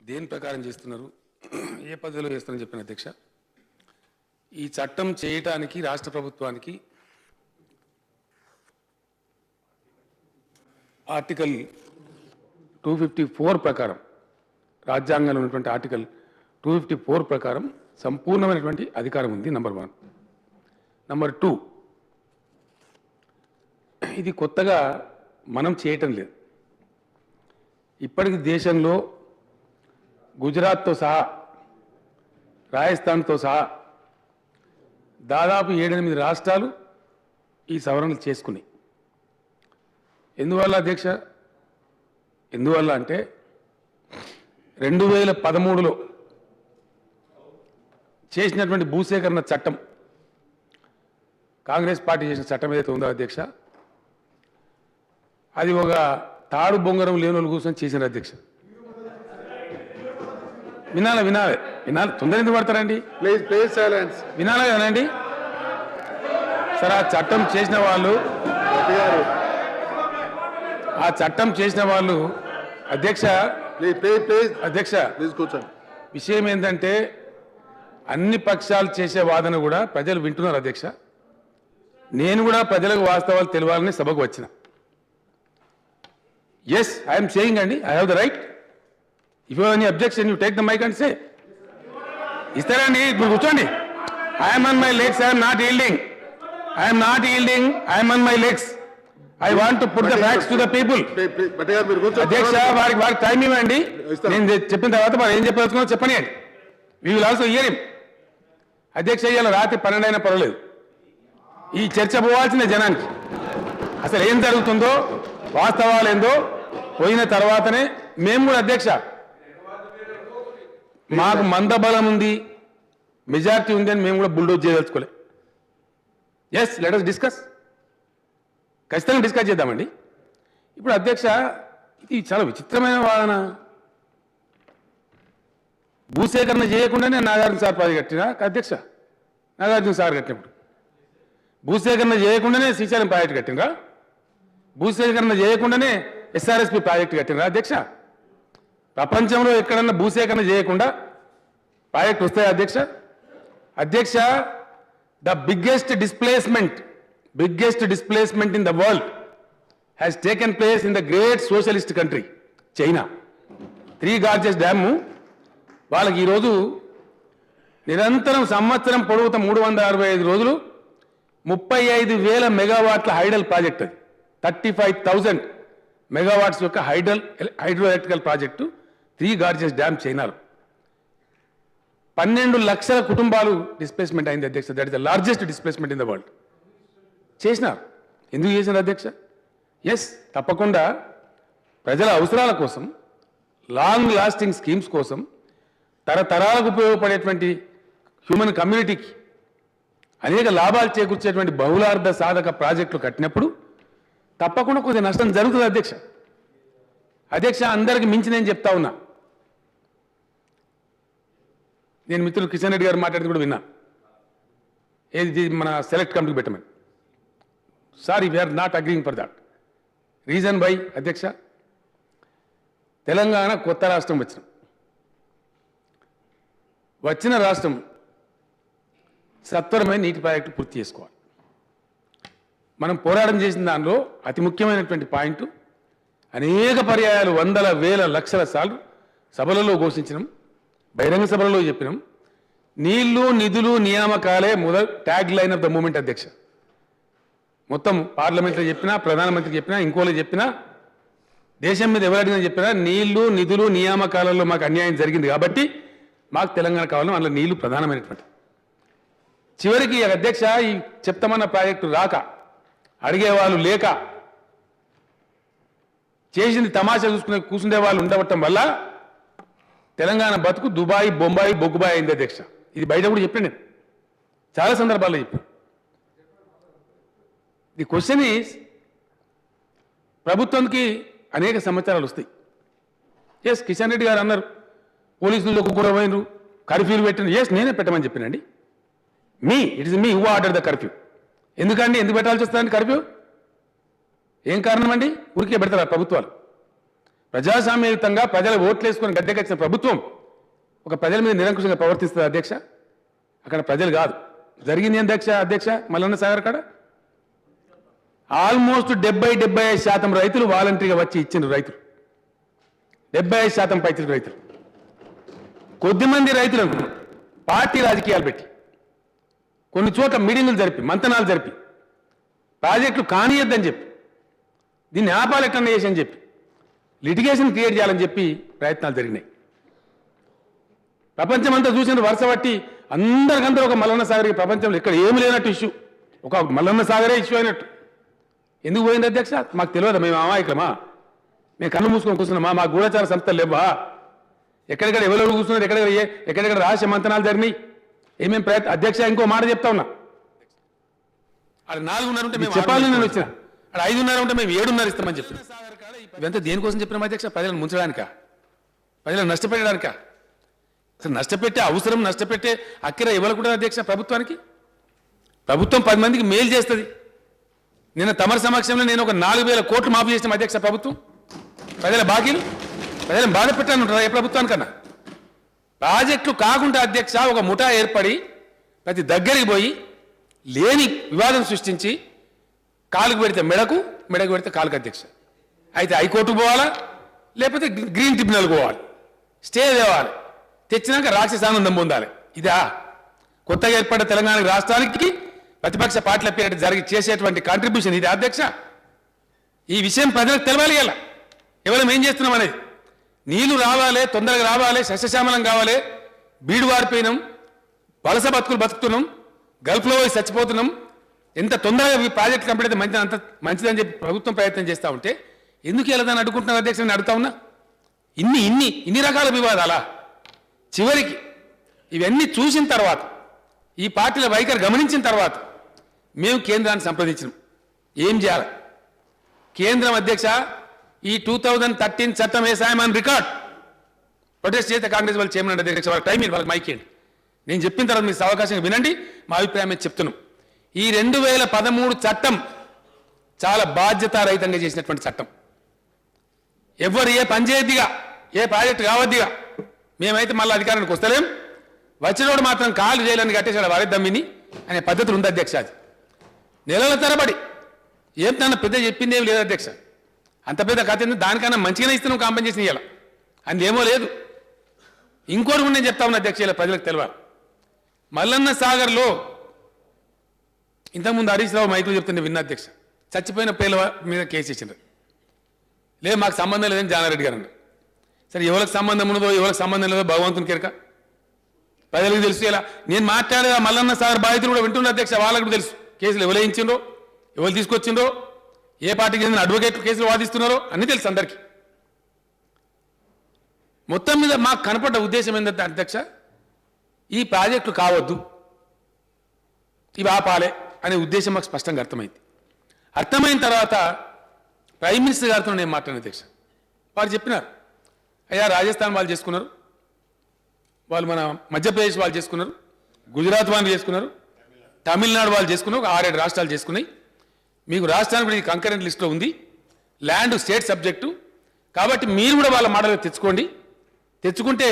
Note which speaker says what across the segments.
Speaker 1: దేని ప్రకారం చేస్తున్నారు, ఏ పద్ధతిలో చేస్తున్నారని చెప్పిన అధ్యక్ష. ఈ చట్టం చేయటానికి రాష్ట్ర ప్రభుత్వానికి ఆర్టికల్ 254 ప్రకారం, రాజ్యాంగంలో ఉన్నటువంటి ఆర్టికల్ 254 ప్రకారం సంపూర్ణమైనటువంటి అధికారం ఉంది. నంబర్ 1. నంబర్ 2, ఇది కొత్తగా మనం చేయటం లేదు. ఇప్పటికి దేశంలో గుజరాత్తో సహా, రాజస్థాన్తో సహా దాదాపు 7-8 రాష్ట్రాలు ఈ సవరణలు చేసుకున్నాయి. ఎందువల్ల అధ్యక్ష? ఎందువల్ల అంటే 2013లో చేసినటువంటి భూసేకరణ చట్టం, కాంగ్రెస్ పార్టీ చేసిన చట్టం ఏదైతే ఉందో అధ్యక్ష, అది ఒక తాడు బొంగరం లేని వాళ్ళు కూర్చొని చేసిన అధ్యక్ష. వినాలి వినాలి వినాలి, తొందర ఎందుకు పడతారండి?
Speaker 2: Please please silence.
Speaker 1: వినాలి కదండి సార్. ఆ చట్టం చేసిన వాళ్ళు, అధ్యక్ష అధ్యక్ష
Speaker 2: కూర్చోండి.
Speaker 1: విషయం ఏంటంటే అన్ని పక్షాలు చేసే వాదన కూడా ప్రజలు వింటున్నారు అధ్యక్ష. నేను కూడా ప్రజలకు వాస్తవాలు తెలియాలని సభకు వచ్చిన. ఎస్, ఐఎమ్ సేయింగ్ అండి, I have the right. If you any objection you take the mike and say. ఇస్తారండి, ఇప్పుడు కూర్చోండి. I'm on my legs, I'm not yielding, I'm on my legs. I want to put the facts to the people. అధ్యక్ష, వారికి time ఇవ్వండి. నేను చెప్పిన తర్వాత మరి ఏం చెప్పదలుచుకున్నా చెప్పనియండి. We will also hear him. అధ్యక్ష, ఇవాళ రాత్రి 12 అయినా పర్వాలేదు, ఈ చర్చ పోవాల్సిన జనానికి అసలు ఏం జరుగుతుందో, వాస్తవాలు ఏందో పోయిన తర్వాతనే మేము కూడా అధ్యక్ష, మాకు మందబలం ఉంది, మెజారిటీ ఉంది అని మేము కూడా బుల్డోజ్ చేయదలుచుకోలే. Yes, let us discuss. ఖచ్చితంగా డిస్కస్ చేద్దామండి. ఇప్పుడు అధ్యక్ష, ఇది చాలా విచిత్రమైన వాదన. భూసేకరణ చేయకుండానే నాగార్జున సార్ ప్రాజెక్ట్ కట్టినా అధ్యక్ష, నాగార్జున సార్ కట్టినప్పుడు భూసేకరణ చేయకుండానే శ్రీశైలం ప్రాజెక్ట్ కట్టినరా? భూసేకరణ చేయకుండానే ఎస్ఆర్ఎస్పి ప్రాజెక్ట్ కట్టినరా అధ్యక్ష? ప్రపంచంలో ఎక్కడన్నా భూసేకరణ చేయకుండా ప్రాజెక్ట్ వస్తాయి అధ్యక్ష? అధ్యక్ష, the biggest displacement in the world has taken place in the great socialist country China. 3 Gorges dam వాళ్ళకి ఈరోజు నిరంతరం సంవత్సరం పొడవుతా 365 రోజులు 35,000 మెగావాట్ల హైడల్ ప్రాజెక్ట్. అది 35,000 మెగావాట్స్ యొక్క hydro electrical project 3 Gorges dam చైనాలో. 12 లక్షల కుటుంబాలు డిస్ప్లేస్మెంట్ అయింది అధ్యక్ష. That is the largest displacement in the world. చేసినారు. ఎందుకు చేసినారు అధ్యక్ష? ఎస్, తప్పకుండా ప్రజల అవసరాల కోసం, లాంగ్ లాస్టింగ్ స్కీమ్స్ కోసం, తరతరాలకు ఉపయోగపడేటువంటి హ్యూమన్ కమ్యూనిటీకి అనేక లాభాలు చేకూర్చేటువంటి బహుళార్థ సాధక ప్రాజెక్టులు కట్టినప్పుడు తప్పకుండా కొద్దిగా నష్టం జరుగుతుంది అధ్యక్ష. అధ్యక్ష, అందరికి మించి నేను చెప్తా ఉన్నా. నేను మిత్రులు కిషన్ రెడ్డి గారు మాట్లాడితే కూడా విన్నా, ఏది మన సెలెక్ట్ కమిటీకి పెట్టమని. Sorry, we are not agreeing for that. Reason by అధ్యక్ష, తెలంగాణ కొత్త రాష్ట్రం వచ్చిన రాష్ట్రం సత్వరమైన నీటి ప్రాజెక్టు పూర్తి చేసుకోవాలి. మనం పోరాటం చేసిన దానిలో అతి ముఖ్యమైనటువంటి పాయింట్, అనేక పర్యాయాలు, వందల వేల లక్షల సార్లు సభలలో ఘోషించినాం, బహిరంగ సభలలో చెప్పినాం, నీళ్లు నిధులు నియామకాలే tag line of the moment అధ్యక్ష. మొత్తం పార్లమెంట్లో చెప్పినా, ప్రధానమంత్రికి చెప్పినా, ఇంకోళ్ళు చెప్పినా, దేశం మీద ఎవరు అడిగినా చెప్పినా, నీళ్లు నిధులు నియామకాలలో మాకు అన్యాయం జరిగింది కాబట్టి మాకు తెలంగాణ కావాలని, అందులో నీళ్లు ప్రధానమైనటువంటి. చివరికి అధ్యక్ష, ఈ చెప్తామన్న ప్రాజెక్టు రాక, అడిగేవాళ్ళు లేక, చేసింది తమాషా చూసుకునే కూర్చుండే వాళ్ళు ఉండవటం వల్ల తెలంగాణ బతుకు దుబాయ్, బొంబాయి, బొగ్గుబాయి అయింది అధ్యక్ష. ఇది బయట కూడా చెప్పాను, నేను చాలా సందర్భాల్లో చెప్పాను. ది క్వశ్చన్ ఈజ్, ప్రభుత్వానికి అనేక సమాచారాలు వస్తాయి. ఎస్, కిషన్ రెడ్డి గారు అన్నారు పోలీసులు కుక్కరమైనరు, కర్ఫ్యూలు పెట్టిన. ఎస్, నేనే పెట్టమని చెప్పానండి. It is me who order the curfew. ఎందుకండి, ఎందుకు పెట్టాల్సి వస్తుందండి కర్ఫ్యూ? ఏం కారణం అండి? ఊరికే పెడతారా ప్రభుత్వాలు? ప్రజాస్వామ్యయుతంగా ప్రజల ఓట్లేసుకొని గద్దెకొచ్చిన ప్రభుత్వం ఒక ప్రజల మీద నిరంకుశంగా ప్రవర్తిస్తుంది అధ్యక్ష. అక్కడ ప్రజలు కాదు. జరిగింది ఏం అధ్యక్ష మల్లన్న సాగర్ కాడ ఆల్మోస్ట్ 75% రైతులు వాలంటరీగా వచ్చి ఇచ్చిన రైతులు 75% పైతులు రైతులు. కొద్దిమంది రైతులను పార్టీ రాజకీయాలు పెట్టి కొన్ని చోట్ల మీటింగులు జరిపి మంతనాలు జరిపి ప్రాజెక్టులు కానియద్దని చెప్పి దీన్ని ఆపాలి ఎట్లన్నా చేసి అని చెప్పి లిటిగేషన్ క్రియేట్ చేయాలని చెప్పి ప్రయత్నాలు జరిగినాయి. ప్రపంచమంతా చూసిన వరుస బట్టి అందరికందరూ ఒక మల్లన్న సాగర్కి ప్రపంచంలో ఇక్కడ ఏమి లేనట్టు ఇష్యూ, ఒక మల్లన్న సాగరే ఇష్యూ అయినట్టు. ఎందుకు పోయింది అధ్యక్ష? మాకు తెలియదు, మేము అమాయకులమా? మేము కళ్ళు మూసుకొని కూర్చున్నామా? మా గూఢచార సంస్థలు లేవా? ఎక్కడెక్కడ ఎవరెవరు కూర్చున్నారు, ఎక్కడెక్కడ రహస్య మంతనాలు జరిగినాయి, ఏమేమి ప్రయత్నం. అధ్యక్ష ఇంకో మాట చెప్తా ఉన్నా, అది 4:30 ఉంటే మేము చెప్పాలని నేను వచ్చిన, అది 5:30 ఉంటే మేము 7:30 ఇస్తామని చెప్పిన. ఇదంతా దేనికోసం చెప్పినాం అధ్యక్ష? ప్రజలను ముంచడానికా? ప్రజలను నష్టపెట్టడానికా? అసలు నష్టపెట్టే అవసరం, నష్టపెట్టే అక్కిర ఇవ్వకుండా అధ్యక్ష ప్రభుత్వానికి. ప్రభుత్వం 10 మందికి మేలు చేస్తుంది. నిన్న తమరి సమక్షంలో నేను ఒక 4,000 కోట్లు మాఫీ చేసిన అధ్యక్ష ప్రభుత్వం. ప్రజల బాకీలు ప్రజలను బాధ పెట్టాను ఉంటారా ఏ ప్రభుత్వానికన్నా? ప్రాజెక్టులు కాకుండా అధ్యక్ష ఒక ముఠా ఏర్పడి ప్రతి దగ్గరికి పోయి లేని వివాదం సృష్టించి కాలుకు పెడితే మెడకు పెడితే కాలుకు అధ్యక్ష. అయితే హైకోర్టుకు పోవాలా, లేకపోతే గ్రీన్ ట్రిబ్యునల్కి పోవాలి, స్టే తేవాలి, తెచ్చినాక రాక్షసానందం పొందాలి. ఇదా కొత్తగా ఏర్పడ్డ తెలంగాణ రాష్ట్రానికి ప్రతిపక్ష పార్టీల పేరిట చేసేటువంటి కాంట్రిబ్యూషన్ ఇది అధ్యక్ష? ఈ విషయం ప్రజలకు తెలవాలి. ఇలా ఎవరం ఏం చేస్తున్నాం అనేది. నీళ్లు రావాలి, తొందరగా రావాలి, సస్యశ్యామలం కావాలి, బీడు వారిపోయినాం, వలస బతుకులు బతుకుతున్నాం, గల్ఫ్లో పోయి చచ్చిపోతున్నాం. ఎంత తొందరగా ఈ ప్రాజెక్ట్ కంప్లీట్ అయితే అంత మంచిదని చెప్పి ప్రభుత్వం ప్రయత్నం చేస్తూ ఉంటే ఎందుకు వెళ్ళదని అడుగుతున్నారు అధ్యక్ష? నేను అడుగుతా ఉన్నా. ఇన్ని రకాల వివాదాలా? చివరికి ఇవన్నీ చూసిన తర్వాత, ఈ పార్టీల వైఖరి గమనించిన తర్వాత మేము కేంద్రాన్ని సంప్రదించినాం. ఏం చేయాలి? కేంద్రం అధ్యక్ష ఈ 2013 చట్టం వేసాయమని రికార్డ్ ప్రొటెస్ట్ చేస్తే కాంగ్రెస్ వాళ్ళు చేయమని అధ్యక్ష. వాళ్ళకి టైం ఇవ్వాలి, వాళ్ళకి మైక్ ఇవ్వండి. నేను చెప్పిన తర్వాత మీరు అవకాశం వినండి, మా అభిప్రాయం చెప్తున్నాం. ఈ 2013 చట్టం చాలా బాధ్యతారహితంగా చేసినటువంటి చట్టం. ఎవరు ఏ పని చేయొద్దిగా, ఏ ప్రాజెక్టు కావద్దిగా. మేమైతే మళ్ళీ అధికారానికి వస్తలేం, వచ్చినోడు మాత్రం కాలు చేయాలని కట్టేసాడు వారిద్దమ్మిని అనే పద్ధతులు ఉంది అధ్యక్ష. అది నెలల తరబడి ఏం తన పెద్ద చెప్పింది ఏం లేదు అధ్యక్ష. అంత పెద్ద కథ దానికన్నా మంచిగానే ఇస్తున్నాం కాంపెన్సేషన్ ఇవ్వాలి అందుకేమో లేదు. ఇంకోటి కూడా నేను చెప్తా ఉన్నా అధ్యక్ష, ఇలా ప్రజలకు తెలియాలి. మల్లన్న సాగర్లో ఇంతకుముందు హరీష్ రావు మైకులు చెప్తుంటే విన్న అధ్యక్ష, చచ్చిపోయిన పేర్ల మీద కేసు ఇచ్చిండ్రు. లేదు మాకు సంబంధం లేదని జానారెడ్డి గారు అన్నారు. సరే ఎవరికి సంబంధం ఉన్నదో ఎవరికి సంబంధం లేదో భగవంతుని కెరక, ప్రజలకు తెలుసు. ఇలా నేను మాట్లాడే మల్లన్న సాగర్ బాధితులు కూడా వింటున్న అధ్యక్ష, వాళ్ళకు కూడా తెలుసు కేసులు ఎవరు వేయించిండ్రో, ఎవరు తీసుకొచ్చిండ్రో, ఏ పార్టీకి చెందిన అడ్వకేట్లు కేసులు వాదిస్తున్నారో అన్నీ తెలుసు అందరికీ. మొత్తం మీద మాకు కనపడ్డ ఉద్దేశం ఏంటంటే అధ్యక్ష, ఈ ప్రాజెక్టులు కావద్దు, ఇవి ఆపాలే అనే ఉద్దేశం మాకు స్పష్టంగా అర్థమైంది. అర్థమైన తర్వాత ప్రైమ్ మినిస్టర్ గారితో నేను మాట్లాడిన అధ్యక్ష. వారు చెప్పినారు, అయ్యా రాజస్థాన్ వాళ్ళు చేసుకున్నారు, వాళ్ళు మన మధ్యప్రదేశ్ వాళ్ళు చేసుకున్నారు, గుజరాత్ వాళ్ళు చేసుకున్నారు, తమిళనాడు వాళ్ళు చేసుకున్నారు, ఒక 6-7 రాష్ట్రాలు చేసుకున్నాయి. మీకు రాష్ట్రానికి ఇది కంకరెంట్ లిస్ట్లో ఉంది, ల్యాండ్ స్టేట్ సబ్జెక్టు, కాబట్టి మీరు కూడా వాళ్ళ మోడల్ తెచ్చుకోండి, తెచ్చుకుంటే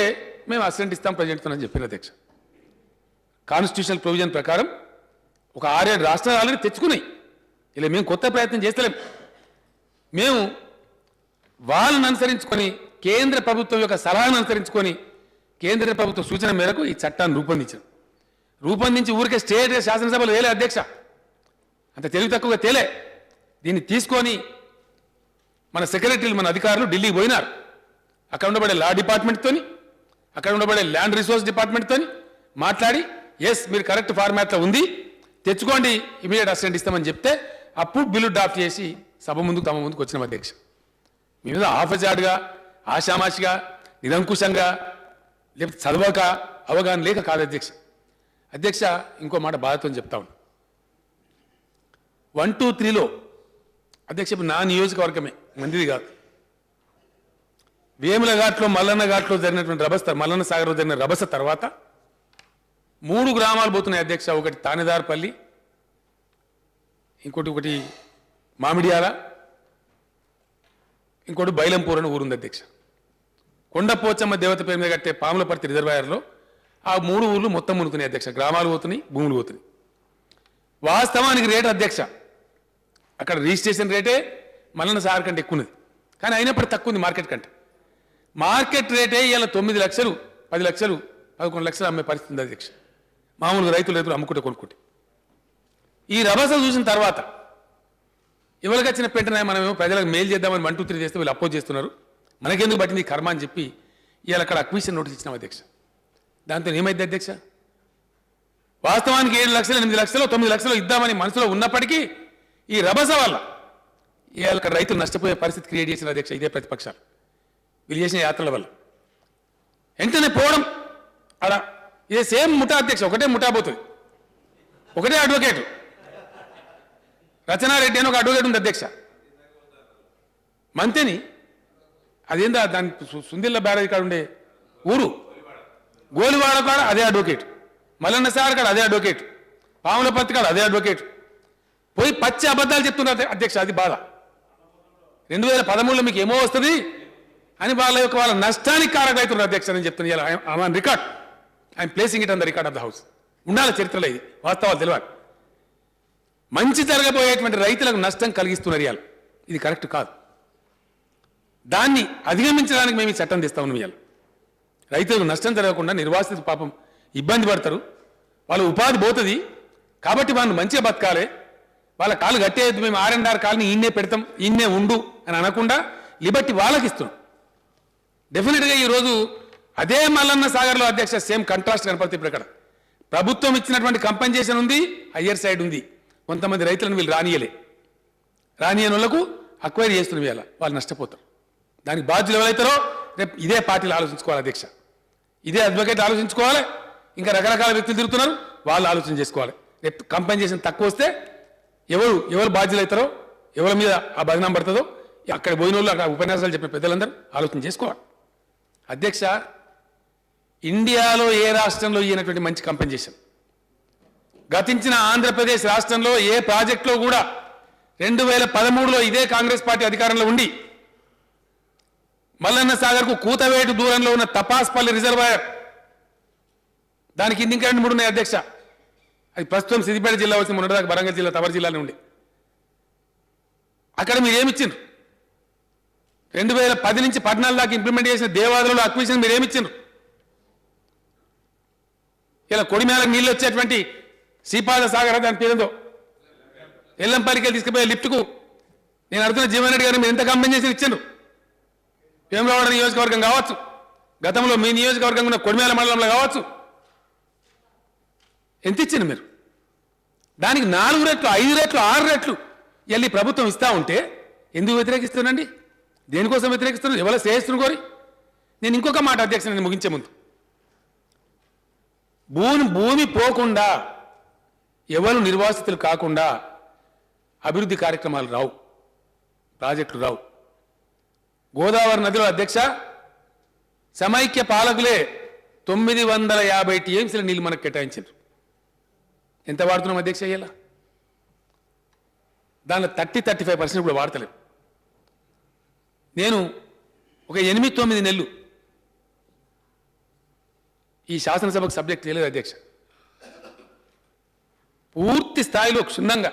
Speaker 1: మేము అసిస్టెంట్ ఇస్తాం ప్రెసిడెంట్తో అని చెప్పిన అధ్యక్ష. కాన్స్టిట్యూషనల్ ప్రొవిజన్ ప్రకారం ఒక 6-7 రాష్ట్రాలు ఆల్రెడీ తెచ్చుకున్నాయి. ఇలా మేము కొత్త ప్రయత్నం చేస్తలేం. మేము వాళ్ళని అనుసరించుకొని కేంద్ర ప్రభుత్వం యొక్క సలహాను అనుసరించుకొని కేంద్ర ప్రభుత్వ సూచన మేరకు ఈ చట్టాన్ని రూపొందించి ఊరికే స్టేట్ శాసనసభలు వేలే అధ్యక్ష, అంత తెలివి తక్కువగా తేలే. దీన్ని తీసుకొని మన సెక్రటరీలు మన అధికారులు ఢిల్లీకి పోయినారు. అక్కడ ఉండబడే లా డిపార్ట్మెంట్తో, అక్కడ ఉండబడే ల్యాండ్ రిసోర్స్ డిపార్ట్మెంట్తో మాట్లాడి ఎస్ మీరు కరెక్ట్ ఫార్మాట్లో ఉంది తెచ్చుకోండి, ఇమీడియట్ అసిస్టెంట్ ఇస్తామని చెప్తే అప్పుడు బిల్లు డ్రాఫ్ట్ చేసి సభ ముందుకు తమ ముందుకు వచ్చిన అధ్యక్ష. మీ మీద ఆఫజాడ్గా, ఆషామాషిగా, నిరంకుశంగా, లేకపోతే చదవక అవగాహన లేక కాదు అధ్యక్ష. అధ్యక్ష ఇంకో మాట బాధతో చెప్తా ఉన్నా. 1, 2, 3లో అధ్యక్ష నా నియోజకవర్గమే, మందిది కాదు, వేముల ఘాట్లో మల్లన్న ఘాట్లో జరిగినటువంటి మల్లన్న సాగర్లో జరిగిన రభస తర్వాత 3 గ్రామాలు పోతున్నాయి అధ్యక్ష. ఒకటి తానేదార్పల్లి, ఇంకోటి మామిడియాల, ఇంకోటి బైలంపూర్ అని ఊరుంది అధ్యక్ష. కొండపోచమ్మ దేవత పేరు మీద కట్టే పాములపర్తి రిజర్వాయర్లో ఆ 3 ఊర్లు మొత్తం మునుకున్నాయి అధ్యక్ష. గ్రామాలు పోతున్నాయి, భూములు పోతున్నాయి. వాస్తవానికి రేటు అధ్యక్ష అక్కడ రిజిస్ట్రేషన్ రేటే మల్లన్న సాగర్ కంటే ఎక్కువ ఉన్నది, కానీ అయినప్పుడు తక్కువ ఉంది మార్కెట్ కంటే. మార్కెట్ రేటే ఇలా 9 లక్షలు, 10 లక్షలు, 11 లక్షలు అమ్మే పరిస్థితి ఉంది అధ్యక్ష. మామూలుగా రైతులు అమ్ముకుంటే కొనుక్కుంటే. ఈ రభస చూసిన తర్వాత ఎవరికి వచ్చిన పెంటనే మనమేమో ప్రజలకు మేలు చేద్దామని 1, 2, 3 చేస్తే వీళ్ళు అపోజ్ చేస్తున్నారు, మనకెందుకు పట్టింది కర్మ అని చెప్పి ఇవాళ అక్కడ అక్విజిషన్ నోటీస్ ఇచ్చినాం అధ్యక్ష. దాంతో ఏమైంది అధ్యక్ష, వాస్తవానికి 7 లక్షలు, 8 లక్షలు, 9 లక్షలు ఇద్దామని మనసులో ఉన్నప్పటికీ ఈ రభస వల్ల ఇవాళ అక్కడ రైతులు నష్టపోయే పరిస్థితి క్రియేట్ చేసిన అధ్యక్ష ఇదే ప్రతిపక్షాలు వీళ్ళు చేసిన యాత్రల వల్ల. వెంటనే పోవడం అలా ఇదే సేమ్ ముఠా అధ్యక్ష, ఒకటే ముఠా పోతుంది, ఒకటే అడ్వకేట్ రచనారెడ్డి అని ఒక అడ్వకేట్ ఉంది అధ్యక్ష. మంతెని అదేందా దాని సుందిల్ల బ్యారేజ్ కాడ ఉండే ఊరు గోలివాడ కాడ అదే అడ్వకేట్, మల్లన్న సాగర్ కాడ అదే అడ్వకేట్, పాములపర్తి కాడ అదే అడ్వకేట్. పోయి పచ్చి అబద్ధాలు చెప్తున్నారు అధ్యక్ష. అది బాధ. 2013లో మీకు ఏమో వస్తుంది అని వాళ్ళ నష్టానికి కారకవుతున్నారు అధ్యక్ష. నేను చెప్తున్నాను on record, I'm placing it on the record of the house. ఉండాలి చరిత్రలో, ఇది వాస్తవాలు తెలియాలి. మంచి జరగబోయేటువంటి రైతులకు నష్టం కలిగిస్తున్నారు ఇవాళ, ఇది కరెక్ట్ కాదు. దాన్ని అధిగమించడానికి మేము ఈ చట్టం తెస్తా ఉన్నాం ఇవాళ. రైతులకు నష్టం జరగకుండా నిర్వాసితులు పాపం ఇబ్బంది పడతారు, వాళ్ళ ఉపాధి పోతుంది కాబట్టి వాళ్ళు మంచిగా బతకాలి, వాళ్ళ కాలు కట్టేయద్దు, మేము R&R కాలని ఈయన్నే పెడతాం, ఈయన్నే ఉండు అని అనకుండా లిబర్టీ వాళ్ళకి ఇస్తున్నాం. డెఫినెట్గా ఈరోజు అదే మల్లన్న సాగర్లో అధ్యక్ష సేమ్ కంట్రాస్ట్ కనపడుతుంది. ఇప్పుడు ఇక్కడ ప్రభుత్వం ఇచ్చినటువంటి కంపెన్సేషన్ ఉంది, హయ్యర్ సైడ్ ఉంది. కొంతమంది రైతులను వీళ్ళు రానియని వాళ్ళకు అక్వైర్ చేస్తున్న వేళ వాళ్ళు నష్టపోతారు. దానికి బాధ్యులు ఎవరైతారో రేపు ఇదే పార్టీలు ఆలోచించుకోవాలి అధ్యక్ష, ఇదే అడ్వకేట్ ఆలోచించుకోవాలి, ఇంకా రకరకాల వ్యక్తులు తిరుగుతున్నారు వాళ్ళు ఆలోచన చేసుకోవాలి. రేపు కంపెన్సేషన్ తక్కువ వస్తే ఎవరు బాధ్యులు అవుతారో, ఎవరి మీద ఆ బదనాం పడుతుందో అక్కడ పోయిన వాళ్ళు, అక్కడ ఉపన్యాసాలు చెప్పిన పెద్దలందరూ ఆలోచన చేసుకోవాలి. అధ్యక్ష, ఇండియాలో ఏ రాష్ట్రంలో ఇయ్యనటువంటి మంచి కంపెన్సేషన్, గతించిన ఆంధ్రప్రదేశ్ రాష్ట్రంలో ఏ ప్రాజెక్టులో కూడా 2013లో ఇదే కాంగ్రెస్ పార్టీ అధికారంలో ఉండి మల్లన్న సాగర్కు కూతవేటు దూరంలో ఉన్న తపాస్పల్లి రిజర్వాయర్, దానికి ఇంకా 2, 3 ఉన్నాయి అధ్యక్ష. అది ప్రస్తుతం సిద్దిపేట జిల్లా వచ్చి మొన్నటిదాకా వరంగల్ జిల్లా, తవర్ జిల్లాలో ఉండి అక్కడ మీరు ఏమిచ్చిండ్రు? 2010 నుంచి 14 దాకా ఇంప్లిమెంట్ చేసిన దేవాదులలో అక్విజిషన్ మీరు ఏమిచ్చిండ్రు? ఇలా కొడిమేలకు నీళ్ళు వచ్చేటువంటి శ్రీపాద సాగర్ దాని పేరుందో ఎల్లంపల్లికి తీసుకుపోయే లిఫ్ట్కు నేను అడుగుతున్న జీవన్ రెడ్డి గారు మీరు ఎంత కంపెన్సేషన్ ఇచ్చిండ్రు? వేములవాడ నియోజకవర్గం కావచ్చు, గతంలో మీ నియోజకవర్గం ఉన్న కొడిమేల మండలంలో కావచ్చు, ఎంత ఇచ్చింది మీరు? దానికి 4 రెట్లు, 5 రెట్లు, 6 రెట్లు వెళ్ళి ప్రభుత్వం ఇస్తా ఉంటే ఎందుకు వ్యతిరేకిస్తున్నాండి? దేనికోసం వ్యతిరేకిస్తున్నారు? ఎవరు శ్రేయస్సును కోరి? నేను ఇంకొక మాట అధ్యక్ష, నేను ముగించే ముందు, భూమి పోకుండా ఎవరు నిర్వాసితులు కాకుండా అభివృద్ధి కార్యక్రమాలు రావు, ప్రాజెక్టులు రావు. గోదావరి నదిలో అధ్యక్ష సమైక్య పాలకులే 950 టీఎంసీల నీళ్ళు మనకు కేటాయించారు. ఎంత వాడుతున్నాం అధ్యక్ష? అయ్యేలా దానిలో 30-35% కూడా వాడతలేవు. నేను ఒక 8-9 నెలలు ఈ శాసనసభకు సబ్జెక్ట్ తెలియదు అధ్యక్ష. పూర్తి స్థాయిలో క్షుణ్ణంగా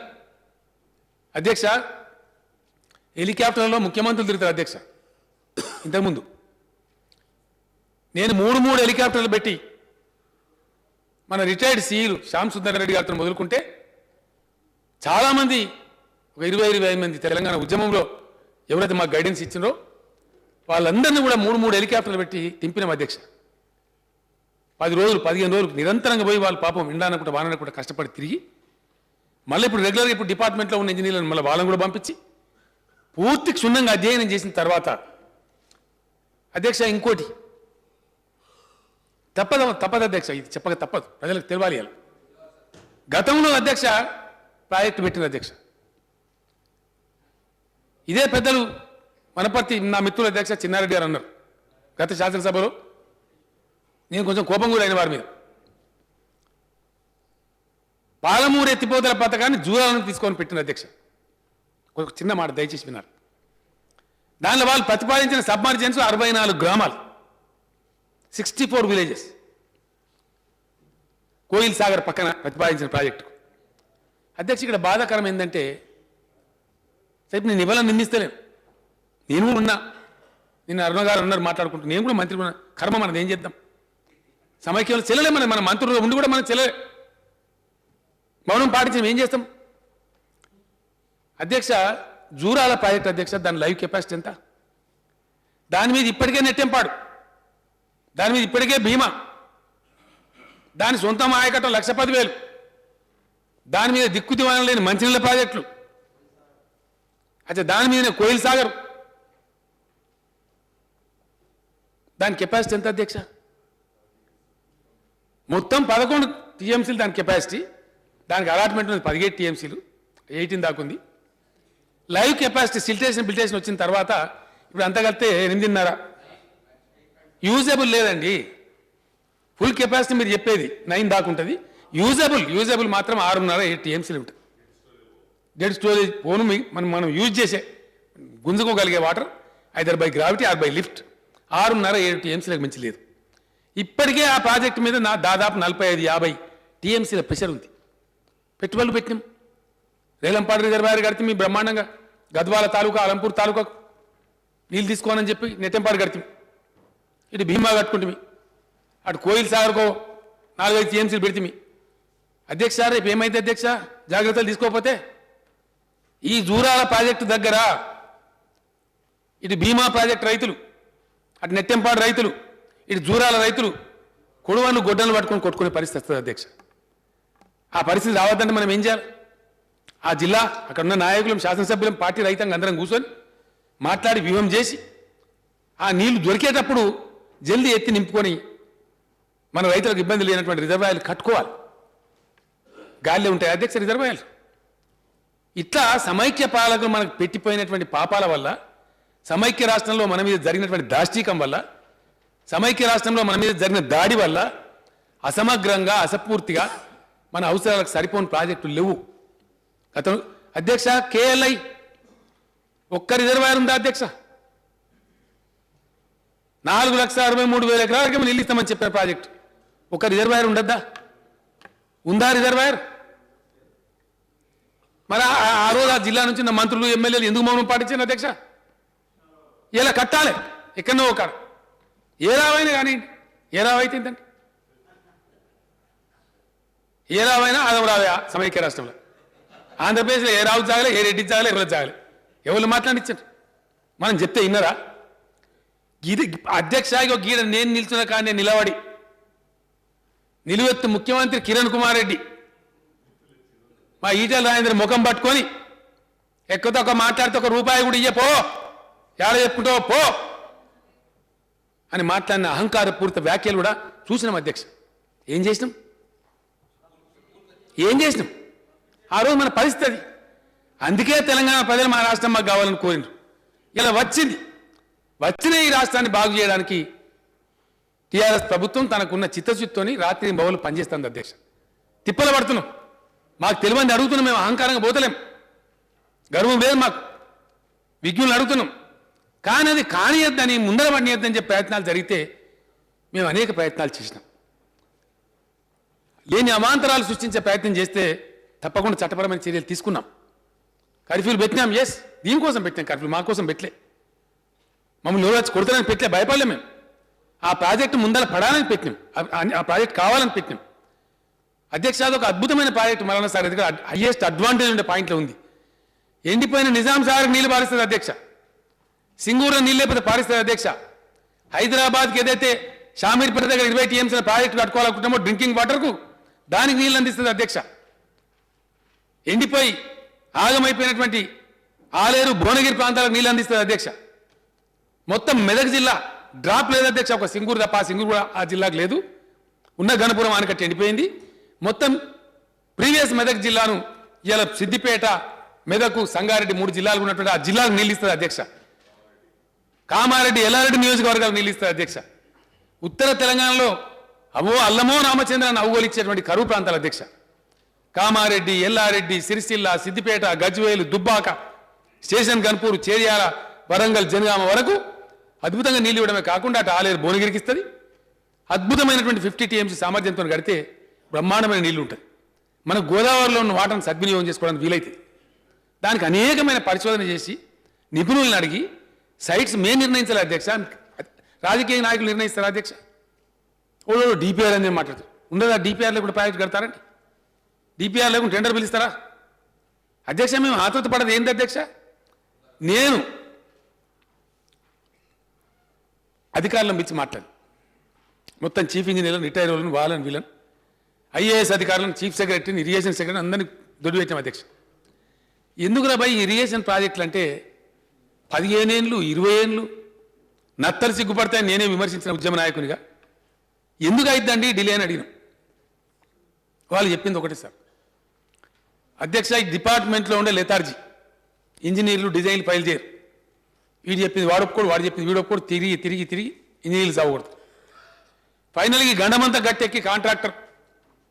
Speaker 1: అధ్యక్ష హెలికాప్టర్లలో ముఖ్యమంత్రులు తిరుగుతారు అధ్యక్ష. ఇంతకుముందు నేను 3 హెలికాప్టర్లు పెట్టి మన రిటైర్డ్ సీఈలు శ్యామ్ సుందర్ రెడ్డి గారితో మొదలుకుంటే చాలామంది, ఒక 20-25 మంది తెలంగాణ ఉద్యమంలో ఎవరైతే మాకు గైడెన్స్ ఇచ్చినారో వాళ్ళందరినీ కూడా 3 హెలికాప్టర్లు పెట్టి తింపినాం అధ్యక్ష. 10 రోజులు 15 రోజులు నిరంతరంగా పోయి వాళ్ళు పాపం ఎండానకుండా వాననకుండా కష్టపడి తిరిగి మళ్ళీ ఇప్పుడు రెగ్యులర్గా ఇప్పుడు డిపార్ట్మెంట్లో ఉన్న ఇంజనీర్లను మళ్ళీ వాళ్ళని కూడా పంపించి పూర్తి క్షుణ్ణంగా అధ్యయనం చేసిన తర్వాత అధ్యక్ష ఇంకోటి తప్పదు అధ్యక్ష, ఇది చెప్పక తప్పదు, ప్రజలకు తెలియాలి. గతంలో అధ్యక్ష ప్రాజెక్టు పెట్టిన అధ్యక్ష ఇదే పెద్దలు వనపర్తి నా మిత్రులు అధ్యక్ష చిన్నారెడ్డి గారు అన్నారు గత శాసనసభలో, నేను కొంచెం కోపం కూడా అయిన వారి మీద. పాలమూరు ఎత్తిపోతల పథకాన్ని జూరాలను తీసుకొని పెట్టిన అధ్యక్ష. ఒక చిన్న మాట దయచేసి విన్నారు. దానిలో వాళ్ళు ప్రతిపాదించిన సబ్మర్జెన్స్ 64 గ్రామాలు, 64 విలేజెస్. కోయిల్ సాగర్ పక్కన ప్రతిపాదించిన ప్రాజెక్టు. అధ్యక్ష, ఇక్కడ బాధాకరం ఏంటంటే, సరే నేను ఇవ్వాలని నిందిస్తలేను, నేను కూడా ఉన్నా, నిన్న అరుణ గారు ఉన్నారు మాట్లాడుకుంటూ, నేను కూడా మంత్రి ఉన్నా. కర్మ మనది, ఏం చేద్దాం? సమైక్యంలో చెల్లలే, మన మంత్రులు ఉండి కూడా మనం చెల్లలే, మౌనం పాటించడం ఏం చేస్తాం? అధ్యక్ష, జూరాల ప్రాజెక్ట్ అధ్యక్ష, దాని లైవ్ కెపాసిటీ ఎంత? దాని మీద ఇప్పటికే నెట్టెంపాడు, దాని మీద ఇప్పటికే భీమా, దాని సొంతం ఆయకట్టం 1,10,000, దాని మీద దిక్కుదివానం లేని మంచినీళ్ళ ప్రాజెక్టులు. అచ్చా, దాని మీద కోయిల్ సాగర్, దాని కెపాసిటీ ఎంత అధ్యక్ష? మొత్తం 11 టీఎంసీలు దాని కెపాసిటీ. దానికి అలాట్మెంట్ ఉంది 17 టీఎంసీలు, 18 దాకా ఉంది. లైవ్ కెపాసిటీ సిల్టేషన్ బిల్టేషన్ వచ్చిన తర్వాత ఇప్పుడు అంతా కలిపితే 8.5. యూజబుల్ లేదండి. ఫుల్ కెపాసిటీ మీరు చెప్పేది 9 దాకా ఉంటుంది. యూజబుల్ మాత్రం 6.5-7 టీఎంసీలు ఉంటుంది. డెడ్ స్టోరేజ్ పోను మనం యూజ్ చేసే గుంజుకోగలిగే water either by gravity or by lift 6.5-7 టీఎంసీలకు మించి లేదు. ఇప్పటికే ఆ ప్రాజెక్టు మీద దాదాపు 45-50 టీఎంసీల ప్రెషర్ ఉంది. పెట్టుబడులు పెట్టినాం. రేలంపాడు రిజర్వాయర్ కడితే మీ బ్రహ్మాండంగా గద్వాల తాలూకా, అలంపూర్ తాలూకాకు నీళ్ళు తీసుకోనని చెప్పి నెట్టెంపాడు కడితే, ఇటు భీమా కట్టుకుంటుంది, అటు కోయిల్ సాగర్కో 4-5 టీఎంసీలు పెడితే. అధ్యక్ష, రేపు ఏమైంది అధ్యక్ష జాగ్రత్తలు తీసుకోకపోతే? ఈ జూరాల ప్రాజెక్టు దగ్గర ఇటు భీమా ప్రాజెక్టు రైతులు, అటు నెట్టెంపాడు రైతులు, ఇటు జూరాల రైతులు కొడువన్ను గొడ్డలు పట్టుకొని కొట్టుకునే పరిస్థితి వస్తుంది అధ్యక్ష. ఆ పరిస్థితి రావద్దంటే మనం ఏం చేయాలి? ఆ జిల్లా అక్కడ ఉన్న నాయకులం, శాసనసభ్యులం, పార్టీ రైతాంగం అందరం కూర్చొని మాట్లాడి వ్యూహం చేసి ఆ నీళ్లు దొరికేటప్పుడు జల్దీ ఎత్తి నింపుకొని మన రైతులకు ఇబ్బంది లేనటువంటి రిజర్వాయర్లు కట్టుకోవాలి. గాలిలో ఉంటాయి అధ్యక్ష రిజర్వాయర్లు. ఇట్లా సమైక్య పాలకులు మనకు పెట్టిపోయినటువంటి పాపాల వల్ల, సమైక్య రాష్ట్రంలో మన మీద జరిగినటువంటి దాష్టీకం వల్ల, సమైక్య రాష్ట్రంలో మన మీద జరిగిన దాడి వల్ల అసమగ్రంగా, అసపూర్తిగా మన అవసరాలకు సరిపోని ప్రాజెక్టులు లేవు. గతం అధ్యక్ష, కేఎల్ఐ ఒక్క రిజర్వాయర్ ఉందా అధ్యక్ష? 4,63,000 ఎకరాలకి మనం నిలిస్తామని చెప్పిన ప్రాజెక్టు ఒక రిజర్వాయర్ ఉండద్దా? ఉందా రిజర్వాయర్? మరి ఆ రోజు ఆ జిల్లా నుంచి నా మంత్రులు, ఎమ్మెల్యేలు ఎందుకు మౌనం పాటించారు అధ్యక్ష? ఇలా కట్టాలి ఎక్కడో ఒక ఏ రావైనా కానీ, ఏ రావైతే ఏంటంటే ఏ రావైనా అదవరావే సమైక్య రాష్ట్రంలో. ఆంధ్రప్రదేశ్లో ఏ రావు జాగలే, ఏ రెడ్డి జాగలే, ఎవరు జాగలే, ఎవరు మాట్లాడించారు? మనం చెప్తే విన్నరా? ఇది అధ్యక్ష, గీడ నేను నిల్చున్న కానీ నిలబడి నిలువెత్తు ముఖ్యమంత్రి కిరణ్ కుమార్ రెడ్డి మా ఈటెల రాజేంద్ర ముఖం పట్టుకొని ఎక్కువతో ఒక మాట్లాడితే ₹1 కూడా ఇయ్యపో, ఏడ చెప్పుకుంటావో పో అని మాట్లాడిన అహంకారపూరిత వ్యాఖ్యలు కూడా చూసినాం అధ్యక్ష. ఏం చేసినాం? ఆ రోజు మన పరిస్థితి. అందుకే తెలంగాణ ప్రజలు మా రాష్ట్రం మాకు కావాలని కోరినారు. ఇలా వచ్చిన ఈ రాష్ట్రాన్ని బాగు చేయడానికి టీఆర్ఎస్ ప్రభుత్వం తనకున్న చిత్తశుద్ధితోని రాత్రి బౌలు పనిచేస్తుంది అధ్యక్ష. తిప్పలు పడుతున్నాం, మాకు తెలియని అడుగుతున్నాం, మేము అహంకారంగా పోతలేం, గర్వం లేదు మాకు, విజ్ఞులు అడుగుతున్నాం. కానీ అది కానియద్దని, ముందర పడియద్దని చెప్పే ప్రయత్నాలు జరిగితే మేము అనేక ప్రయత్నాలు చేసినాం. లేని అవాంతరాలు సృష్టించే ప్రయత్నం చేస్తే తప్పకుండా చట్టపరమైన చర్యలు తీసుకున్నాం. కర్ఫ్యూలు పెట్టినాం, ఎస్, దీనికోసం పెట్టినాం కర్ఫ్యూ, మా కోసం పెట్టలే, మమ్మల్ని ఎవరు వచ్చి కొడతారని పెట్టలే, భయపడలే. మేము ఆ ప్రాజెక్టు ముందర పడాలని పెట్టినాం, ఆ ప్రాజెక్ట్ కావాలని పెట్టినాం అధ్యక్ష. అది ఒక అద్భుతమైన ప్రాజెక్టు. మరణ సార్ దగ్గర హైయెస్ట్ అడ్వాంటేజ్ ఉండే పాయింట్లో ఉంది. ఎండిపోయిన నిజాం సాగర్ నీళ్లు పారిస్తుంది అధ్యక్ష, సింగూరులో నీళ్ళు లేకపోతే పారిస్తుంది అధ్యక్ష. హైదరాబాద్కి ఏదైతే షామీర్పేట దగ్గర 20 టీఎంసీ ప్రాజెక్టు కట్టుకోవాలనుకుంటామో డ్రింకింగ్ వాటర్కు, దానికి నీళ్ళు అందిస్తుంది అధ్యక్ష. ఎండిపోయి ఆగమైపోయినటువంటి ఆలేరు, భువనగిరి ప్రాంతాలకు నీళ్ళు అందిస్తుంది అధ్యక్ష. మొత్తం మెదక్ జిల్లా డ్రాప్ లేదు అధ్యక్ష, ఒక సింగూరు తప్ప. ఆ సింగూరు కూడా ఆ జిల్లాకు లేదు. ఉన్న గణపురం ఆనకట్ట ఎండిపోయింది. మొత్తం ప్రీవియస్ మెదక్ జిల్లాను ఇలా సిద్దిపేట, మెదకు, సంగారెడ్డి 3 జిల్లాలు ఉన్నటువంటి ఆ జిల్లాకు నీళ్ళు ఇస్తుంది అధ్యక్ష. కామారెడ్డి, ఎల్లారెడ్డి నియోజకవర్గాలు నీళ్ళు ఇస్తుంది అధ్యక్ష. ఉత్తర తెలంగాణలో అల్లమో రామచంద్రాన్ని అవగోలిచ్చేటువంటి కరువు ప్రాంతాల అధ్యక్ష. కామారెడ్డి, ఎల్లారెడ్డి, సిరిసిల్ల, సిద్దిపేట, గజ్వేలు, దుబ్బాక, స్టేషన్ గన్పూర్, చేర్యాల, వరంగల్ జనగామ వరకు అద్భుతంగా నీళ్ళు ఇవ్వడమే కాకుండా అటు ఆలేరు భువనగిరికి ఇస్తుంది. అద్భుతమైనటువంటి 50 టీఎంసీ సామర్థ్యంతో కడితే బ్రహ్మాండమైన నీళ్లు ఉంటుంది. మన గోదావరిలో ఉన్న వాటర్ని సద్వినియోగం చేసుకోవడానికి వీలైతుంది. దానికి అనేకమైన పరిశోధన చేసి నిపుణులను అడిగి సైట్స్ మేము నిర్ణయించాలి అధ్యక్ష. రాజకీయ నాయకులు నిర్ణయిస్తారు అధ్యక్ష. ఓ డిపిఆర్ అని మాట్లాడతారు. ఉండదా డిపిఆర్ లేకుండా ప్రాజెక్ట్ కడతారండి? డిపిఆర్ లేకుండా టెండర్ పిలుస్తారా అధ్యక్ష? మేము ఆతృత పడదు ఏంటి అధ్యక్ష? నేను అధికారులను పిలిచి మాట్లాడి మొత్తం చీఫ్ ఇంజనీర్లను రిటైర్ వాళ్ళని వాళ్ళని వీళ్ళని ఐఏఎస్ అధికారులను చీఫ్ సెక్రటరీని ఇరిగేషన్ సెక్రటరీ అందరినీ దొడిపెట్టాం అధ్యక్ష. ఎందుకురా భయ్ ఇరిగేషన్ ప్రాజెక్టులు అంటే 15 ఏళ్ళు 20 ఏళ్ళు నత్తలు సిగ్గుపడతాయని నేనే విమర్శించిన ఉద్యమ నాయకునిగా. ఎందుకు అయిద్దండి డిలే అని అడిగినాం. వాళ్ళు చెప్పింది ఒకటే సార్ అధ్యక్ష, ఈ డిపార్ట్మెంట్లో ఉండే లెథార్జీ ఇంజనీర్లు డిజైన్లు ఫైల్ చేయరు. వీడు చెప్పింది వాడు ఒప్పుకోడు, వాడు చెప్పింది వీడు ఒప్పుకోడు, తిరిగి తిరిగి తిరిగి ఇంజనీర్లు సాగకూడదు. ఫైనల్గా గండమంతా గట్టెక్కి కాంట్రాక్టర్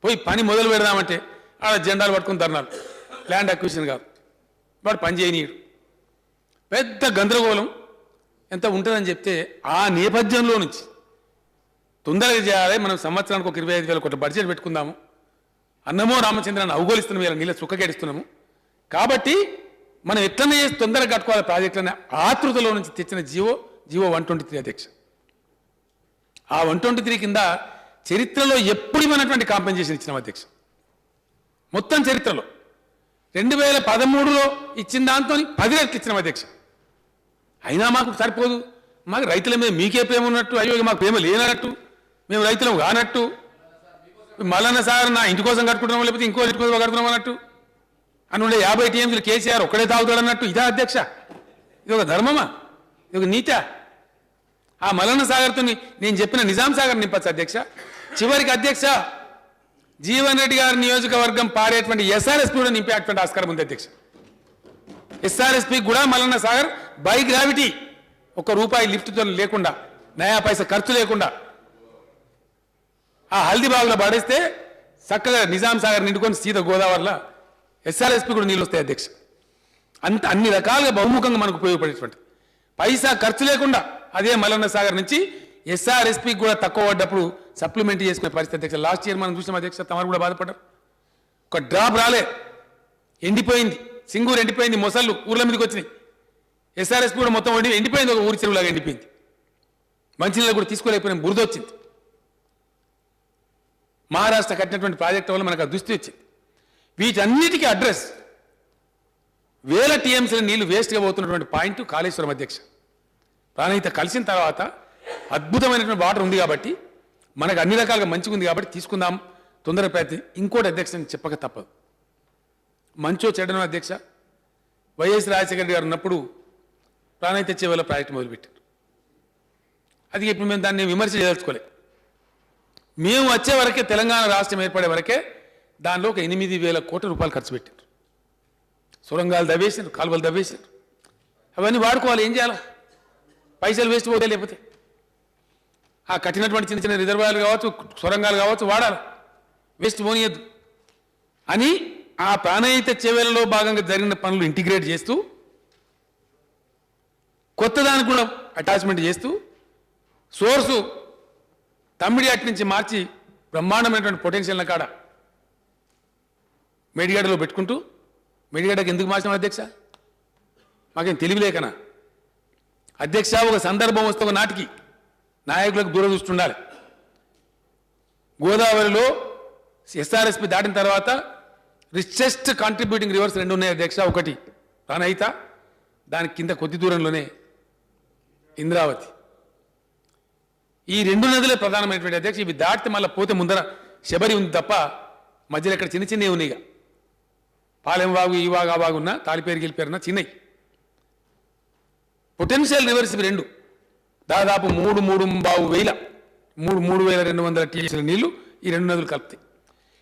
Speaker 1: పోయి పని మొదలు పెడదామంటే ఆడ జెండాలు పట్టుకుని ధర్నాలు. ల్యాండ్ అక్విజిషన్ కాదు, వాడు పని చేయనీయడు. పెద్ద గందరగోళం ఎంత ఉంటుందని చెప్తే ఆ నేపథ్యంలో నుంచి తొందరగా చేయాలి, మనం సంవత్సరానికి ఒక 25,000 కోట్ల బడ్జెట్ పెట్టుకుందాము, అన్నమో రామచంద్రాన్ని అవగోలిస్తున్నాము, ఇలా నీళ్ళ చుక్కకేడిస్తున్నాము కాబట్టి మనం ఎట్లనే చేసి తొందరగా కట్టుకోవాలి ప్రాజెక్టులని ఆతృతలో నుంచి తెచ్చిన జీవో 123 అధ్యక్ష. ఆ 123 కింద చరిత్రలో ఎప్పుడు ఇవ్వనటువంటి కాంపెన్సేషన్ ఇచ్చినాం అధ్యక్ష. మొత్తం చరిత్రలో 2013లో ఇచ్చిన దాంతో 10 రెట్లు ఇచ్చినాం అధ్యక్ష. అయినా మాకు సరిపోదు. మాకు రైతుల మీద మీకే ప్రేమ ఉన్నట్టు, అయ్యో మాకు ప్రేమ లేనట్టు, మేము రైతులం కానట్టు, మల్లన్న సాగర్ నా ఇంటి కోసం కట్టుకుంటున్నాం లేకపోతే ఇంకో ఇంటి కోసం కడుతున్నాం అన్నట్టు అని ఉండే 50 టీఎంసీలు కేసీఆర్ ఒక్కడే తాగుతాడు అన్నట్టు. ఇదా అధ్యక్ష? ఇది ఒక ధర్మమా? ఇది ఒక నీతా? ఆ మల్లన్న సాగర్తో నేను చెప్పిన నిజాం సాగర్ నింపచ్చు అధ్యక్ష. చివరికి అధ్యక్ష జీవన్ రెడ్డి గారి నియోజకవర్గం పాడేటువంటి ఎస్ఆర్ఎస్పీ కూడా నింపేటువంటి ఆస్కారం ఉంది అధ్యక్ష. ఎస్ఆర్ఎస్పీ కూడా మల్లన్న సాగర్ బై గ్రావిటీ ₹1 లిఫ్ట్తో లేకుండా, నయా పైసా ఖర్చు లేకుండా ఆ హల్దీబాగ్లో పడేస్తే చక్కగా నిజాం సాగర్ నిండుకొని సీత గోదావరిలో ఎస్ఆర్ఎస్పీ కూడా నీళ్ళు వస్తాయి అధ్యక్ష. అన్ని రకాలుగా బహుముఖంగా మనకు ఉపయోగపడేటువంటి పైసా ఖర్చు లేకుండా అదే మల్లన్న సాగర్ నుంచి ఎస్ఆర్ఎస్పీకి కూడా తక్కువ పడ్డప్పుడు సప్లిమెంట్ చేసుకునే పరిస్థితి అధ్యక్ష. లాస్ట్ ఇయర్ మనం చూసాం అధ్యక్ష, తమరు కూడా బాధపడ్డారు. ఒక డ్రాప్ రాలే, ఎండిపోయింది. సింగూరు ఎండిపోయింది, మొసళ్ళు ఊర్ల మీదకి వచ్చినాయి. ఎస్ఆర్ఎస్పీ కూడా మొత్తం ఎండిపోయింది, ఒక ఊరి చెరువులాగా ఎండిపోయింది. మంచినీళ్ళు కూడా తీసుకోలేకపోయిన బురద వచ్చింది. మహారాష్ట్ర కట్టినటువంటి ప్రాజెక్టు వల్ల మనకు ఆ దుస్థితి వచ్చింది. వీటన్నిటికీ అడ్రస్ వేల టీఎంసీల నీళ్లు వేస్ట్గా పోతున్నటువంటి పాయింట్ కాళేశ్వరం అధ్యక్ష. ప్రాణహిత కలిసిన తర్వాత అద్భుతమైనటువంటి వాటర్ ఉంది కాబట్టి మనకు అన్ని రకాలుగా మంచిగా ఉంది కాబట్టి తీసుకుందాం తొందర ప్రయత్నం. ఇంకోటి అధ్యక్ష చెప్పక తప్పదు, మంచో చెడ్డనో అధ్యక్ష, వైఎస్ రాజశేఖర గారు ఉన్నప్పుడు ప్రాణహిత చేవల ప్రాజెక్టు మొదలుపెట్టారు. అది ఇప్పుడు మేము దాన్ని విమర్శ చేయదలుచుకోలేదు. మేము వచ్చే వరకే, తెలంగాణ రాష్ట్రం ఏర్పడే వరకే దానిలో ఒక 8,000 కోట్ల రూపాయలు ఖర్చు పెట్టారు. సొరంగాలు దవ్వేశారు, కాలువలు దవ్వేశారు. అవన్నీ వాడుకోవాలి, ఏం చేయాలి? పైసలు వేస్ట్ పోతే లేకపోతే ఆ కట్టినటువంటి చిన్న చిన్న రిజర్వాయర్లు కావచ్చు, సొరంగాలు కావచ్చు, వాడాలి, వేస్ట్ పోనీయద్దు అని ఆ ప్రాణహిత చేవేలలో భాగంగా జరిగిన పనులు ఇంటిగ్రేట్ చేస్తూ కొత్త దానికి కూడా అటాచ్మెంట్ చేస్తూ సోర్సు తమ్మిడి అటు నుంచి మార్చి బ్రహ్మాండమైనటువంటి పొటెన్షియల్ కాడ మేడిగడ్డలో పెట్టుకుంటూ, మేడిగడ్డకి ఎందుకు మార్చినాం అధ్యక్ష? మాకేం తెలివిలేకనా అధ్యక్ష? ఒక సందర్భం వస్తే ఒక నాటికి నాయకులకు దూరదృష్టి ఉండాలి. గోదావరిలో ఎస్ఆర్ఎస్పీ దాటిన తర్వాత రిచెస్ట్ కాంట్రిబ్యూటింగ్ రివర్స్ 2 ఉన్నాయి అధ్యక్ష. ఒకటి ప్రాణహిత, దాని కింద కొద్ది దూరంలోనే ఇంద్రావతి. ఈ 2 నదులే ప్రధానమైనటువంటి అధ్యక్ష. ఇవి దాటితే మళ్ళీ పోతే ముందర శబరి ఉంది తప్ప మధ్యలో ఇక్కడ చిన్న చిన్నవి ఉన్నాయిగా. పాలెం వాగు, ఈ వాగు, ఆ వాగు ఉన్నా, తాలిపేరు గెలిపేరున్నా చిన్నవి. పొటెన్షియల్ రివర్స్ ఇవి 2 దాదాపు 3,200 టీఎంసీల నీళ్లు ఈ 2 నదులు కలుపుతాయి.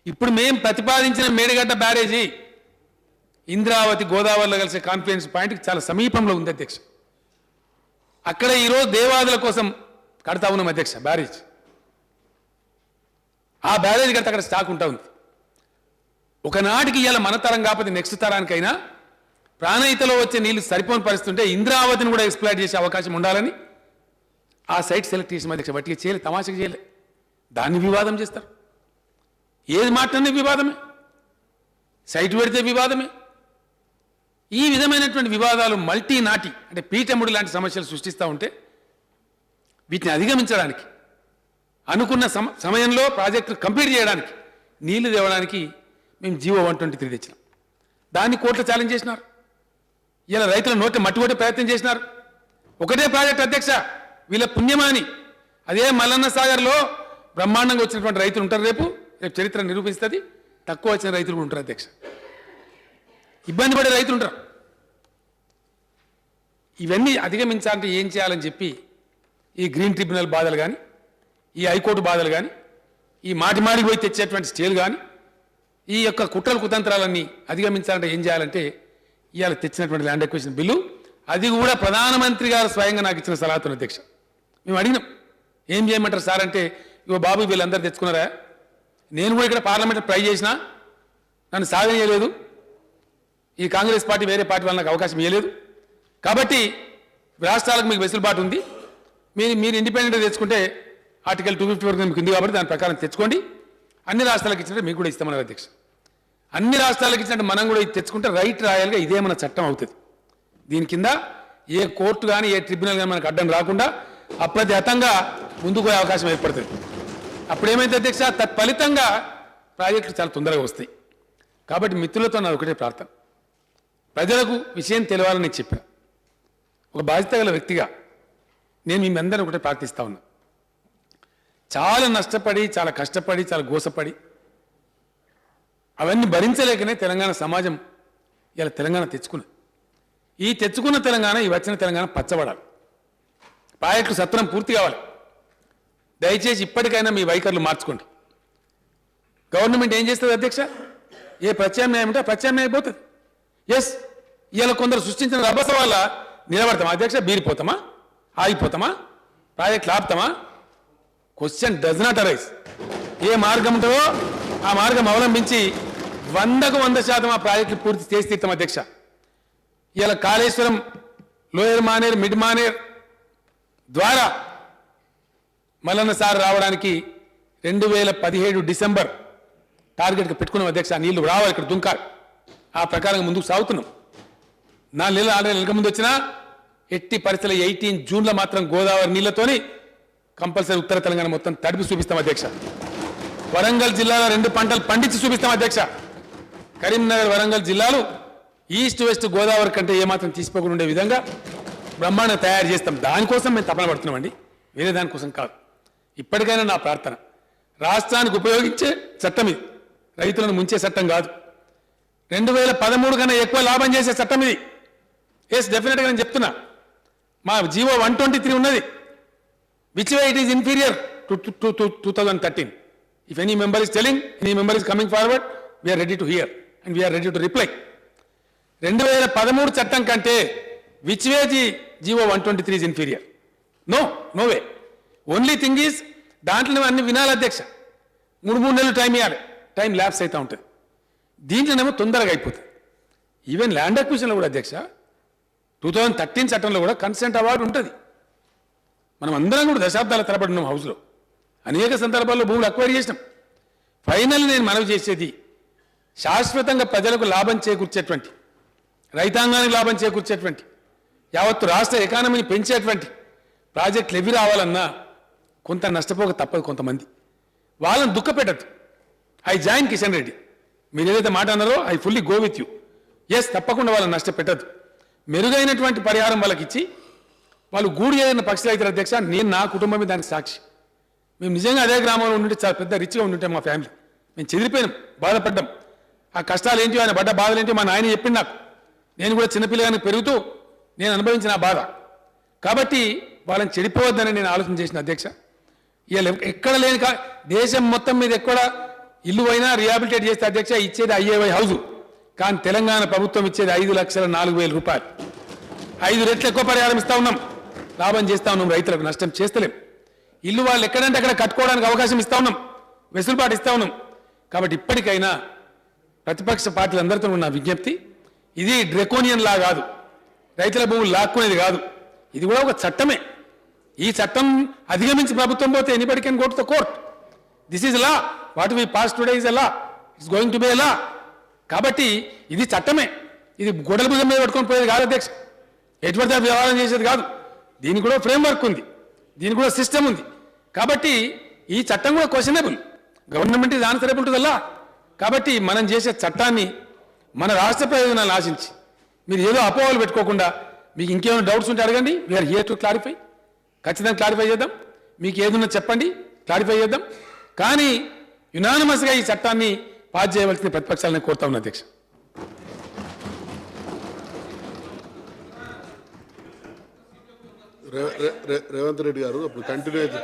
Speaker 1: ఇప్పుడు మేము ప్రతిపాదించిన మేడిగడ్డ బ్యారేజీ ఇంద్రావతి గోదావరిలో కలిసే కాన్ఫరెన్స్ పాయింట్కి చాలా సమీపంలో ఉంది అధ్యక్ష. అక్కడ ఈరోజు దేవాదుల కోసం కడతా ఉన్నాం అధ్యక్ష బ్యారేజ్. ఆ బ్యారేజ్ కడితే అక్కడ స్టాక్ ఉంటా ఉంది. ఒకనాటికి ఇవాళ మన తరం కాకపోతే నెక్స్ట్ తరానికైనా ప్రాణహితలో వచ్చే నీళ్లు సరిపోని పరిస్థితి ఉంటే ఇంద్రావతిని కూడా ఎక్స్ప్లాయిట్ చేసే అవకాశం ఉండాలని ఆ సైట్ సెలెక్ట్ చేసి అధ్యక్ష వట్టిగా చేయలే, తమాషకి చేయలే, దాన్ని వివాదం చేస్తారు. ఏది మాట్లాడినా వివాదమే, సైట్ పెడితే వివాదమే. ఈ విధమైనటువంటి వివాదాలు మల్టీ నాటి అంటే పీఠముడు లాంటి సమస్యలు సృష్టిస్తూ ఉంటే వీటిని అధిగమించడానికి అనుకున్న సమయంలో ప్రాజెక్టు కంప్లీట్ చేయడానికి నీళ్లు తేవడానికి మేము జీవో 123 తెచ్చినాం. దాన్ని కోర్టులో ఛాలెంజ్ చేసినారు. ఇలా రైతుల నోటి మట్టుకొట్టే ప్రయత్నం చేసినారు. ఒకటే ప్రాజెక్ట్ అధ్యక్ష, వీళ్ళ పుణ్యమాని అదే మల్లన్న సాగర్లో బ్రహ్మాండంగా వచ్చినటువంటి రైతులు ఉంటారు. రేపు చరిత్ర నిరూపిస్తుంది. తక్కువ వచ్చిన రైతులు కూడా ఉంటారు అధ్యక్ష, ఇబ్బంది పడే రైతులు ఉంటారు. ఇవన్నీ అధిగమించాలంటే ఏం చేయాలని చెప్పి ఈ గ్రీన్ ట్రిబ్యునల్ బాధలు కానీ, ఈ హైకోర్టు బాధలు కానీ, ఈ మాటిమాడికి పోయి తెచ్చేటువంటి స్టేలు కానీ, ఈ యొక్క కుట్రల కుతంత్రాలన్నీ అధిగమించాలంటే ఏం చేయాలంటే ఇవాళ తెచ్చినటువంటి ల్యాండ్ ఎక్విజిషన్ బిల్లు, అది కూడా ప్రధానమంత్రి గారు స్వయంగా నాకు ఇచ్చిన సలహాతో అధ్యక్ష. మేము అడిగినాం ఏం చేయమంటారు సార్ అంటే, ఇగో బాబు వీళ్ళందరూ తెచ్చుకున్నారా, నేను కూడా ఇక్కడ పార్లమెంట్లో ట్రై చేసినా నన్ను సాధన చేయలేదు, ఈ కాంగ్రెస్ పార్టీ వేరే పార్టీ వాళ్ళకి అవకాశం ఇవ్వలేదు, కాబట్టి రాష్ట్రాలకు మీకు వెసులుబాటు ఉంది, మీరు ఇండిపెండెంట్గా తెచ్చుకుంటే ఆర్టికల్ 250 వరకు మీకు ఉంది కాబట్టి దాని ప్రకారం తెచ్చుకోండి, అన్ని రాష్ట్రాలకు ఇచ్చినట్టు మీకు కూడా ఇస్తామన్నారు అధ్యక్ష. అన్ని రాష్ట్రాలకు ఇచ్చినట్టు మనం కూడా ఇది తెచ్చుకుంటే రైట్ రాయల్గా ఇదే మన చట్టం అవుతుంది. దీని కింద ఏ కోర్టు కానీ ఏ ట్రిబ్యునల్ కానీ మనకు అడ్డం రాకుండా అప్రతిహతంగా ముందుకు పోయే అవకాశం ఏర్పడుతుంది. అప్పుడేమైతే అధ్యక్ష, తత్ఫలితంగా ప్రాజెక్టులు చాలా తొందరగా వస్తాయి. కాబట్టి మిత్రులతో నాది ఒకటే ప్రార్థన, ప్రజలకు విషయం తెలియాలని చెప్పిన ఒక బాధ్యత గల వ్యక్తిగా నేను మీ అందరినీ ఒకటే ప్రార్థిస్తా ఉన్నా. చాలా నష్టపడి, చాలా కష్టపడి, చాలా గోసపడి అవన్నీ భరించలేకనే తెలంగాణ సమాజం ఇలా తెలంగాణ తెచ్చుకున్నది. ఈ తెచ్చుకున్న తెలంగాణ, ఈ వచ్చిన తెలంగాణ పచ్చబడాలి, ప్రాజెక్టులు సత్వరం పూర్తి కావాలి. దయచేసి ఇప్పటికైనా మీ వైఖరులు మార్చుకోండి. గవర్నమెంట్ ఏం చేస్తుంది అధ్యక్ష, ఏ ప్రత్యామ్నాయం ఉంటే ప్రత్యామ్నాయం అయిపోతుంది. ఎస్, ఇలా కొందరు సృష్టించిన రభస వల్ల నిలబడతామా అధ్యక్ష, బీరిపోతామా, ఆగిపోతామా, ప్రాజెక్టులు ఆపుతామా? Question does not arise. ఏ మార్గం ఉంటుందో ఆ మార్గం అవలంబించి 100కు 100% ఆ ప్రాజెక్టులు పూర్తి చేసి తీర్థం అధ్యక్ష. ఇలా కాళేశ్వరం, లోయర్ మానేర్, మిడ్ మానేర్ ద్వారా మల్లన్న సార్ రావడానికి 2017 డిసెంబర్ టార్గెట్గా పెట్టుకున్నాం అధ్యక్ష. నీళ్లు రావాలి, ఇక్కడ దుంకాలి, ఆ ప్రకారంగా ముందుకు సాగుతున్నాం. 4 నెలలు 6 నెలల ముందు వచ్చినా ఎట్టి పరిస్థితుల్లో 18 జూన్లో మాత్రం గోదావరి నీళ్లతోని కంపల్సరీ ఉత్తర తెలంగాణ మొత్తం తడిపి చూపిస్తాం అధ్యక్ష. వరంగల్ జిల్లాలో 2 పంటలు పండించి చూపిస్తాం అధ్యక్ష. కరీంనగర్, వరంగల్ జిల్లాలు ఈస్ట్ వెస్ట్ గోదావరి కంటే ఏమాత్రం తీసిపోకుండా ఉండే విధంగా బ్రహ్మాండం తయారు చేస్తాం. దానికోసం మేము తపన పడుతున్నామండి, వేరే దానికోసం కాదు. ఇప్పటికైనా నా ప్రార్థన, రాష్ట్రానికి ఉపయోగించే చట్టం ఇది, రైతులను ముంచే చట్టం కాదు. 2013 కన్నా ఎక్కువ లాభం చేసే చట్టం ఇది. ఎస్, డెఫినెట్గా నేను చెప్తున్నా, మా జీవో 123 ఉన్నది, which way it is inferior to 2013. If any member is telling, any member is coming forward, we are ready to hear and we are ready to reply. 2013 చట్టం కంటే which way GO 123 is inferior? No way. Only thing is దాంట్లో అన్ని వినాలి అధ్యక్ష. 3 నెలలు time ఇవ్వాలి, time lapse అవుతూ ఉంటుంది. దీంట్లోనేమో తొందరగా అయిపోతుంది. ఈవెన్ ల్యాండ్ అక్విజిషన్లో కూడా అధ్యక్ష 2013 చట్టంలో కూడా కన్సెంట్ అవార్డు ఉంటుంది. మనం అందరం కూడా దశాబ్దాల తరబడి ఉన్నాం హౌస్లో, అనేక సందర్భాల్లో భూములు అక్వైర్ చేసినాం. ఫైనల్ నేను మనవి చేసేది, శాశ్వతంగా ప్రజలకు లాభం చేకూర్చేటువంటి, రైతాంగానికి లాభం చేకూర్చేటువంటి, యావత్తు రాష్ట్ర ఎకానమీని పెంచేటువంటి ప్రాజెక్టులు ఎవి రావాలన్నా కొంత నష్టపోక తప్పదు. కొంతమంది వాళ్ళని దుఃఖపెట్టద్దు. ఐ జాయిన్ కిషన్ రెడ్డి, మీరు ఏదైతే మాట అన్నారో I fully go with you. Yes, తప్పకుండా వాళ్ళని నష్టపెట్టద్దు. మెరుగైనటువంటి పరిహారం వాళ్ళకి ఇచ్చి వాళ్ళు గూడు ఏదైనా పక్షులు అయితే అధ్యక్ష, నేను నా కుటుంబమే దానికి సాక్షి. మేము నిజంగా అదే గ్రామంలో ఉంటే చాలా పెద్ద రిచ్గా ఉంటుంటే మా ఫ్యామిలీ, మేము చెదిరిపోయినాం, బాధపడ్డాం. ఆ కష్టాలు ఏంటో, ఆయన పడ్డ బాధలు ఏంటో మా నాయన చెప్పింది నాకు. నేను కూడా చిన్నపిల్లగానే పెరుగుతూ నేను అనుభవించిన ఆ బాధ. కాబట్టి వాళ్ళని చెడిపోవద్దని నేను ఆలోచన చేసిన అధ్యక్ష. ఇవాళ ఎక్కడ లేని దేశం మొత్తం మీద ఎక్కడ ఇల్లు అయినా రిహాబిలిటేట్ చేస్తే అధ్యక్ష ఇచ్చేది IAY హౌజు, కానీ తెలంగాణ ప్రభుత్వం ఇచ్చేది 5,04,000 రూపాయలు. 5 రెట్లు ఎక్కువ పరిహారం ఇస్తా ఉన్నాం, లాభం చేస్తా ఉన్నాం, రైతులకు నష్టం చేస్తలేం. ఇల్లు వాళ్ళు ఎక్కడంటే అక్కడ కట్టుకోవడానికి అవకాశం ఇస్తా ఉన్నాం, వెసులుబాటు ఇస్తా ఉన్నాం. కాబట్టి ఇప్పటికైనా ప్రతిపక్ష పార్టీలందరితో ఉన్న విజ్ఞప్తి, ఇది డ్రెకోనియన్ లా కాదు, రైతుల భూములు లాక్కునేది కాదు. ఇది కూడా ఒక చట్టమే. ఈ చట్టం అధిగమించి ప్రభుత్వం పోతే anybody can go to the court. This is law. What we pass today is a law. It's going to be a law. కాబట్టి ఇది చట్టమే. ఇది గొడవల భుజం మీద పట్టుకొని పోయేది కాదు అధ్యక్ష. ఎటువంటి వ్యవహారం చేసేది కాదు. దీనికి కూడా ఫ్రేమ్వర్క్ ఉంది, దీనికి కూడా సిస్టమ్ ఉంది. కాబట్టి ఈ చట్టం కూడా questionable. Government is answerable to the law. కాబట్టి మనం చేసే చట్టాన్ని మన రాష్ట్ర ప్రయోజనాలు ఆశించి మీరు ఏదో అపోహలు పెట్టుకోకుండా, మీకు ఇంకేమైనా డౌట్స్ ఉంటే అడగండి. We are here to clarify. ఖచ్చితంగా క్లారిఫై చేద్దాం. మీకు ఏదున్నా చెప్పండి, క్లారిఫై చేద్దాం. కానీ యునానిమస్గా ఈ చట్టాన్ని పాస్ చేయవలసిన ప్రతిపక్షాలను కోరుతా ఉన్నా అధ్యక్ష.
Speaker 2: రేవంత్ రెడ్డి గారు అప్పుడు కంటిన్యూ అయితే